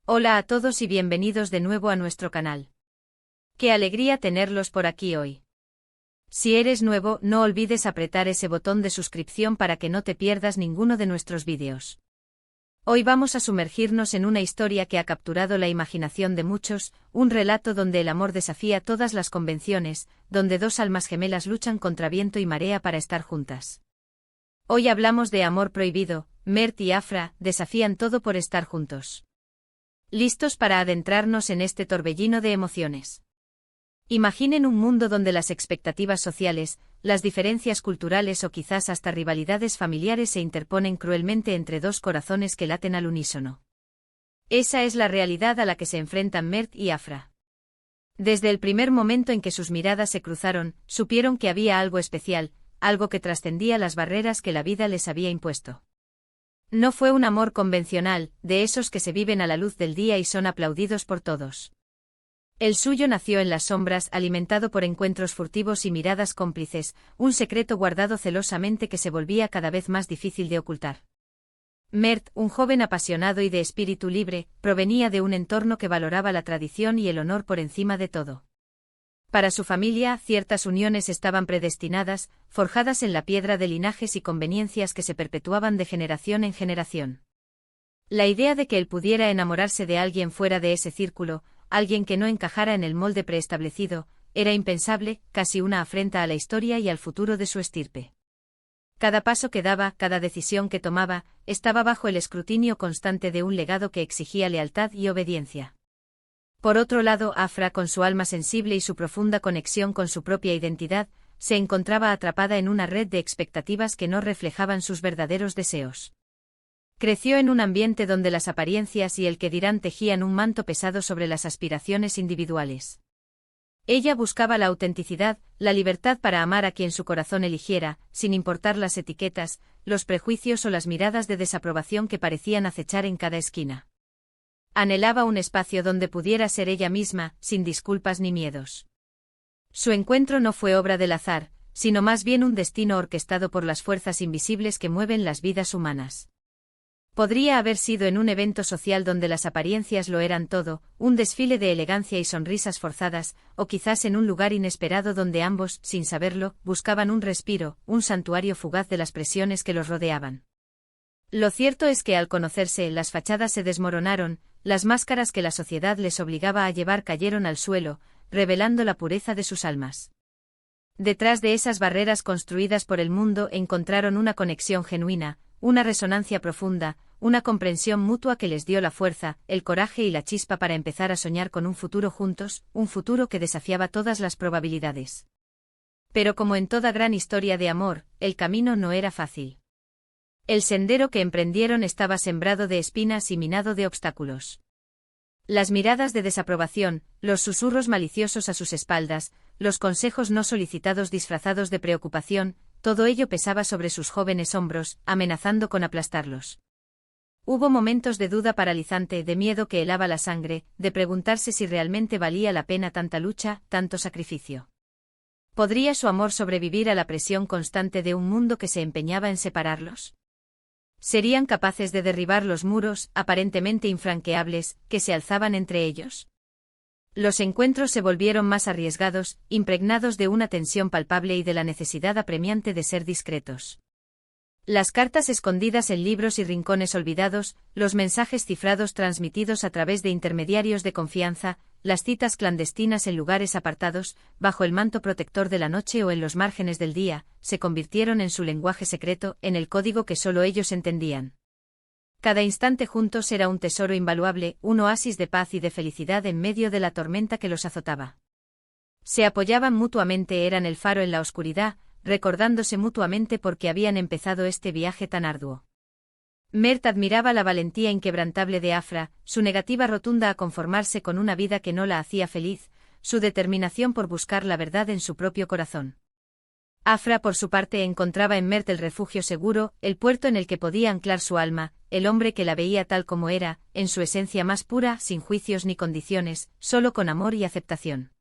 Hola a todos y bienvenidos de nuevo a nuestro canal. Qué alegría tenerlos por aquí hoy. Si eres nuevo, no olvides apretar ese botón de suscripción para que no te pierdas ninguno de nuestros vídeos. Hoy vamos a sumergirnos en una historia que ha capturado la imaginación de muchos, un relato donde el amor desafía todas las convenciones, donde dos almas gemelas luchan contra viento y marea para estar juntas. Hoy hablamos de amor prohibido. Mert y Afra desafían todo por estar juntos. ¿Listos para adentrarnos en este torbellino de emociones? Imaginen un mundo donde las expectativas sociales, las diferencias culturales o quizás hasta rivalidades familiares se interponen cruelmente entre dos corazones que laten al unísono. Esa es la realidad a la que se enfrentan Mert y Afra. Desde el primer momento en que sus miradas se cruzaron, supieron que había algo especial, algo que trascendía las barreras que la vida les había impuesto. No fue un amor convencional, de esos que se viven a la luz del día y son aplaudidos por todos. El suyo nació en las sombras, alimentado por encuentros furtivos y miradas cómplices, un secreto guardado celosamente que se volvía cada vez más difícil de ocultar. Mert, un joven apasionado y de espíritu libre, provenía de un entorno que valoraba la tradición y el honor por encima de todo. Para su familia, ciertas uniones estaban predestinadas, forjadas en la piedra de linajes y conveniencias que se perpetuaban de generación en generación. La idea de que él pudiera enamorarse de alguien fuera de ese círculo, alguien que no encajara en el molde preestablecido, era impensable, casi una afrenta a la historia y al futuro de su estirpe. Cada paso que daba, cada decisión que tomaba, estaba bajo el escrutinio constante de un legado que exigía lealtad y obediencia. Por otro lado, Afra, con su alma sensible y su profunda conexión con su propia identidad, se encontraba atrapada en una red de expectativas que no reflejaban sus verdaderos deseos. Creció en un ambiente donde las apariencias y el que dirán tejían un manto pesado sobre las aspiraciones individuales. Ella buscaba la autenticidad, la libertad para amar a quien su corazón eligiera, sin importar las etiquetas, los prejuicios o las miradas de desaprobación que parecían acechar en cada esquina. Anhelaba un espacio donde pudiera ser ella misma, sin disculpas ni miedos. Su encuentro no fue obra del azar, sino más bien un destino orquestado por las fuerzas invisibles que mueven las vidas humanas. Podría haber sido en un evento social donde las apariencias lo eran todo, un desfile de elegancia y sonrisas forzadas, o quizás en un lugar inesperado donde ambos, sin saberlo, buscaban un respiro, un santuario fugaz de las presiones que los rodeaban. Lo cierto es que al conocerse, las fachadas se desmoronaron, las máscaras que la sociedad les obligaba a llevar cayeron al suelo, revelando la pureza de sus almas. Detrás de esas barreras construidas por el mundo encontraron una conexión genuina, una resonancia profunda, una comprensión mutua que les dio la fuerza, el coraje y la chispa para empezar a soñar con un futuro juntos, un futuro que desafiaba todas las probabilidades. Pero como en toda gran historia de amor, el camino no era fácil. El sendero que emprendieron estaba sembrado de espinas y minado de obstáculos. Las miradas de desaprobación, los susurros maliciosos a sus espaldas, los consejos no solicitados disfrazados de preocupación, todo ello pesaba sobre sus jóvenes hombros, amenazando con aplastarlos. Hubo momentos de duda paralizante, de miedo que helaba la sangre, de preguntarse si realmente valía la pena tanta lucha, tanto sacrificio. ¿Podría su amor sobrevivir a la presión constante de un mundo que se empeñaba en separarlos? ¿Serían capaces de derribar los muros, aparentemente infranqueables, que se alzaban entre ellos? Los encuentros se volvieron más arriesgados, impregnados de una tensión palpable y de la necesidad apremiante de ser discretos. Las cartas escondidas en libros y rincones olvidados, los mensajes cifrados transmitidos a través de intermediarios de confianza, las citas clandestinas en lugares apartados, bajo el manto protector de la noche o en los márgenes del día, se convirtieron en su lenguaje secreto, en el código que solo ellos entendían. Cada instante juntos era un tesoro invaluable, un oasis de paz y de felicidad en medio de la tormenta que los azotaba. Se apoyaban mutuamente, eran el faro en la oscuridad, recordándose mutuamente por qué habían empezado este viaje tan arduo. Mert admiraba la valentía inquebrantable de Afra, su negativa rotunda a conformarse con una vida que no la hacía feliz, su determinación por buscar la verdad en su propio corazón. Afra, por su parte, encontraba en Mert el refugio seguro, el puerto en el que podía anclar su alma, el hombre que la veía tal como era, en su esencia más pura, sin juicios ni condiciones, solo con amor y aceptación.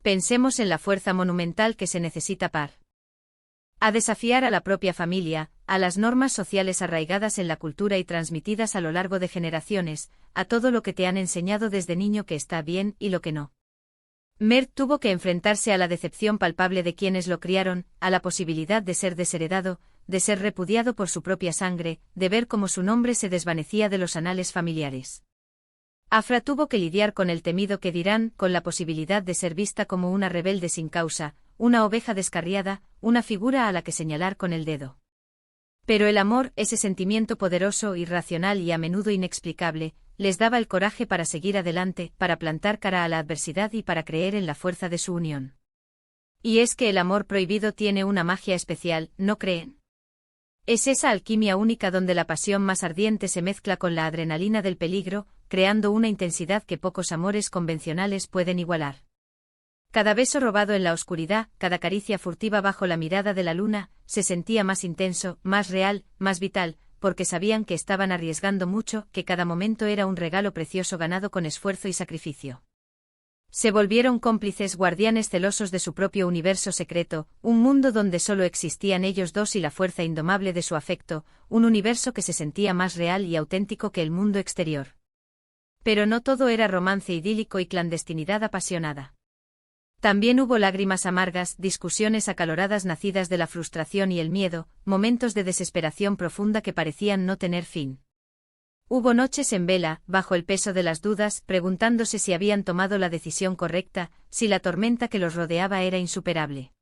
Pensemos en la fuerza monumental que se necesita para A desafiar a la propia familia, a las normas sociales arraigadas en la cultura y transmitidas a lo largo de generaciones, a todo lo que te han enseñado desde niño que está bien y lo que no. Mert tuvo que enfrentarse a la decepción palpable de quienes lo criaron, a la posibilidad de ser desheredado, de ser repudiado por su propia sangre, de ver cómo su nombre se desvanecía de los anales familiares. Afra tuvo que lidiar con el temido que dirán, con la posibilidad de ser vista como una rebelde sin causa, una oveja descarriada, una figura a la que señalar con el dedo. Pero el amor, ese sentimiento poderoso, irracional y a menudo inexplicable, les daba el coraje para seguir adelante, para plantar cara a la adversidad y para creer en la fuerza de su unión. Y es que el amor prohibido tiene una magia especial, ¿no creen? Es esa alquimia única donde la pasión más ardiente se mezcla con la adrenalina del peligro, creando una intensidad que pocos amores convencionales pueden igualar. Cada beso robado en la oscuridad, cada caricia furtiva bajo la mirada de la luna, se sentía más intenso, más real, más vital, porque sabían que estaban arriesgando mucho, que cada momento era un regalo precioso ganado con esfuerzo y sacrificio. Se volvieron cómplices guardianes celosos de su propio universo secreto, un mundo donde solo existían ellos dos y la fuerza indomable de su afecto, un universo que se sentía más real y auténtico que el mundo exterior. Pero no todo era romance idílico y clandestinidad apasionada. También hubo lágrimas amargas, discusiones acaloradas nacidas de la frustración y el miedo, momentos de desesperación profunda que parecían no tener fin. Hubo noches en vela, bajo el peso de las dudas, preguntándose si habían tomado la decisión correcta, si la tormenta que los rodeaba era insuperable.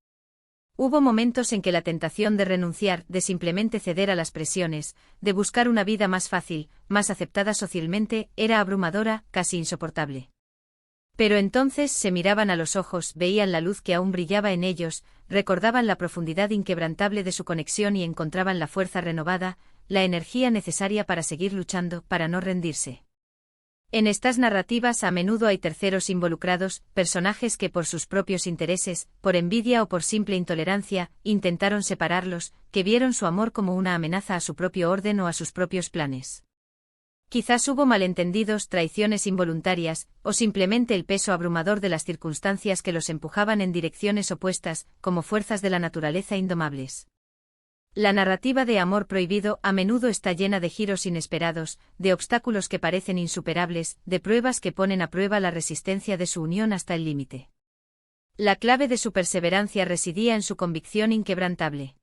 Hubo momentos en que la tentación de renunciar, de simplemente ceder a las presiones, de buscar una vida más fácil, más aceptada socialmente, era abrumadora, casi insoportable. Pero entonces se miraban a los ojos, veían la luz que aún brillaba en ellos, recordaban la profundidad inquebrantable de su conexión y encontraban la fuerza renovada, la energía necesaria para seguir luchando, para no rendirse. En estas narrativas a menudo hay terceros involucrados, personajes que por sus propios intereses, por envidia o por simple intolerancia, intentaron separarlos, que vieron su amor como una amenaza a su propio orden o a sus propios planes. Quizás hubo malentendidos, traiciones involuntarias, o simplemente el peso abrumador de las circunstancias que los empujaban en direcciones opuestas, como fuerzas de la naturaleza indomables. La narrativa de amor prohibido a menudo está llena de giros inesperados, de obstáculos que parecen insuperables, de pruebas que ponen a prueba la resistencia de su unión hasta el límite. La clave de su perseverancia residía en su convicción inquebrantable.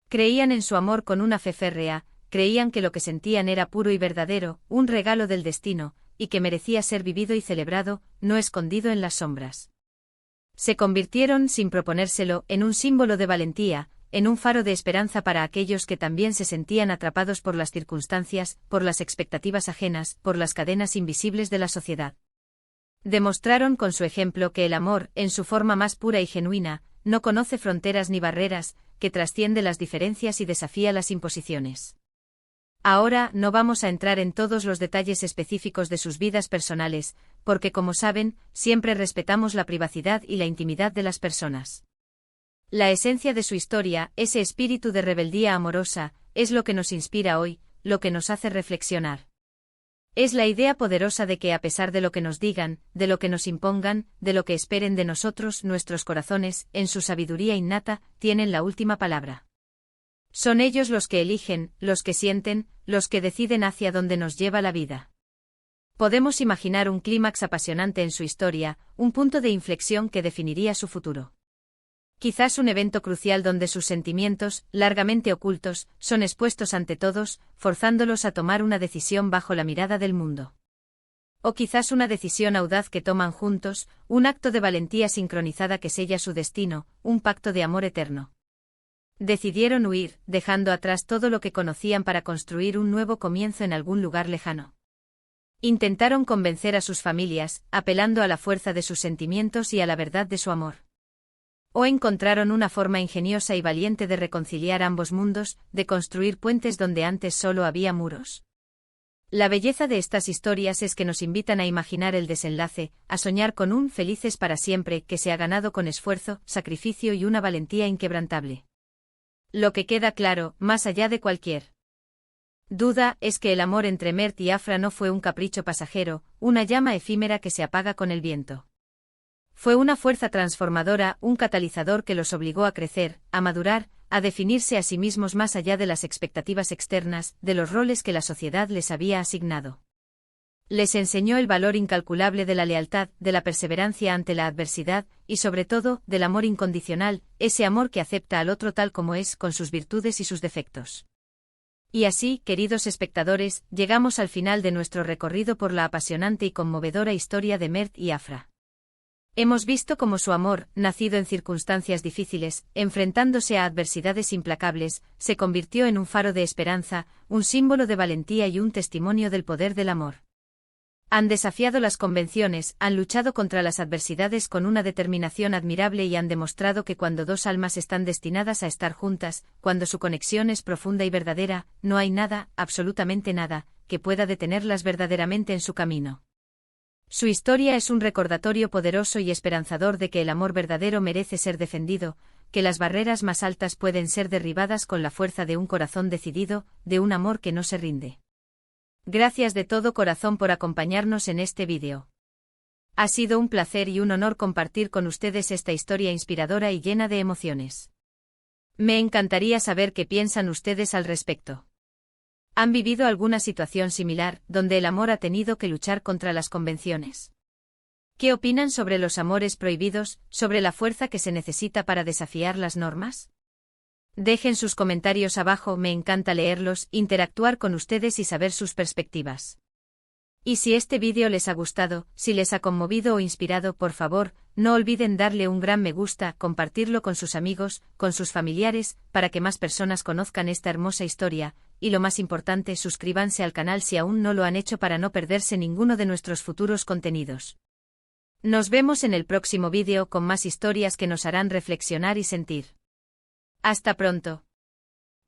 Creían en su amor con una fe férrea, creían que lo que sentían era puro y verdadero, un regalo del destino, y que merecía ser vivido y celebrado, no escondido en las sombras. Se convirtieron, sin proponérselo, en un símbolo de valentía, en un faro de esperanza para aquellos que también se sentían atrapados por las circunstancias, por las expectativas ajenas, por las cadenas invisibles de la sociedad. Demostraron con su ejemplo que el amor, en su forma más pura y genuina, no conoce fronteras ni barreras, que trasciende las diferencias y desafía las imposiciones. Ahora no vamos a entrar en todos los detalles específicos de sus vidas personales, porque como saben, siempre respetamos la privacidad y la intimidad de las personas. La esencia de su historia, ese espíritu de rebeldía amorosa, es lo que nos inspira hoy, lo que nos hace reflexionar. Es la idea poderosa de que a pesar de lo que nos digan, de lo que nos impongan, de lo que esperen de nosotros, nuestros corazones, en su sabiduría innata, tienen la última palabra. Son ellos los que eligen, los que sienten, los que deciden hacia dónde nos lleva la vida. Podemos imaginar un clímax apasionante en su historia, un punto de inflexión que definiría su futuro. Quizás un evento crucial donde sus sentimientos, largamente ocultos, son expuestos ante todos, forzándolos a tomar una decisión bajo la mirada del mundo. O quizás una decisión audaz que toman juntos, un acto de valentía sincronizada que sella su destino, un pacto de amor eterno. Decidieron huir, dejando atrás todo lo que conocían para construir un nuevo comienzo en algún lugar lejano. Intentaron convencer a sus familias, apelando a la fuerza de sus sentimientos y a la verdad de su amor. O encontraron una forma ingeniosa y valiente de reconciliar ambos mundos, de construir puentes donde antes solo había muros. La belleza de estas historias es que nos invitan a imaginar el desenlace, a soñar con un felices para siempre que se ha ganado con esfuerzo, sacrificio y una valentía inquebrantable. Lo que queda claro, más allá de cualquier duda, es que el amor entre Mert y Afra no fue un capricho pasajero, una llama efímera que se apaga con el viento. Fue una fuerza transformadora, un catalizador que los obligó a crecer, a madurar, a definirse a sí mismos más allá de las expectativas externas, de los roles que la sociedad les había asignado. Les enseñó el valor incalculable de la lealtad, de la perseverancia ante la adversidad, y sobre todo, del amor incondicional, ese amor que acepta al otro tal como es, con sus virtudes y sus defectos. Y así, queridos espectadores, llegamos al final de nuestro recorrido por la apasionante y conmovedora historia de Mert y Afra. Hemos visto cómo su amor, nacido en circunstancias difíciles, enfrentándose a adversidades implacables, se convirtió en un faro de esperanza, un símbolo de valentía y un testimonio del poder del amor. Han desafiado las convenciones, han luchado contra las adversidades con una determinación admirable y han demostrado que cuando dos almas están destinadas a estar juntas, cuando su conexión es profunda y verdadera, no hay nada, absolutamente nada, que pueda detenerlas verdaderamente en su camino. Su historia es un recordatorio poderoso y esperanzador de que el amor verdadero merece ser defendido, que las barreras más altas pueden ser derribadas con la fuerza de un corazón decidido, de un amor que no se rinde. Gracias de todo corazón por acompañarnos en este vídeo. Ha sido un placer y un honor compartir con ustedes esta historia inspiradora y llena de emociones. Me encantaría saber qué piensan ustedes al respecto. ¿Han vivido alguna situación similar, donde el amor ha tenido que luchar contra las convenciones? ¿Qué opinan sobre los amores prohibidos, sobre la fuerza que se necesita para desafiar las normas? Dejen sus comentarios abajo, me encanta leerlos, interactuar con ustedes y saber sus perspectivas. Y si este vídeo les ha gustado, si les ha conmovido o inspirado, por favor, no olviden darle un gran me gusta, compartirlo con sus amigos, con sus familiares, para que más personas conozcan esta hermosa historia, y lo más importante, suscríbanse al canal si aún no lo han hecho para no perderse ninguno de nuestros futuros contenidos. Nos vemos en el próximo vídeo con más historias que nos harán reflexionar y sentir. Hasta pronto.